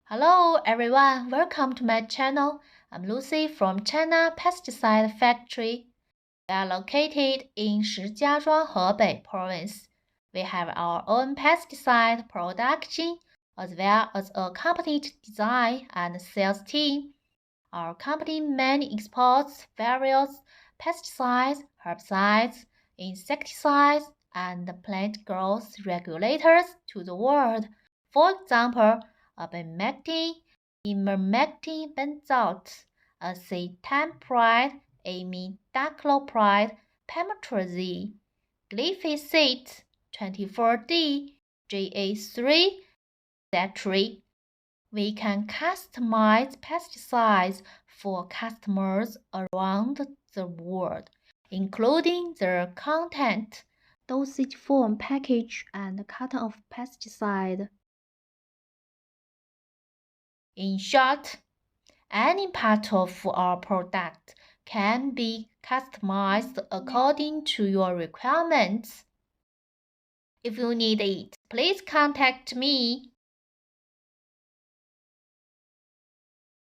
Hello everyone, welcome to my channel. I'm Lucy from China Pesticide Factory. We are located in Shijiazhuang, Hebei Province. We have our own pesticide production as well as a complete design and sales team. Our company mainly exports various pesticides, herbicides, insecticides, and plant growth regulators to the world. For example, abamectin, emamectin, benzoate, acetamiprid, imidacloprid, pymetrozine, glyphosate, 24D, GA3, etc. We can customize pesticides for customers around the world, including their content, dosage form, package, and carton of pesticide. In short, any part of our product can be customized according to your requirements. If you need it, please contact me.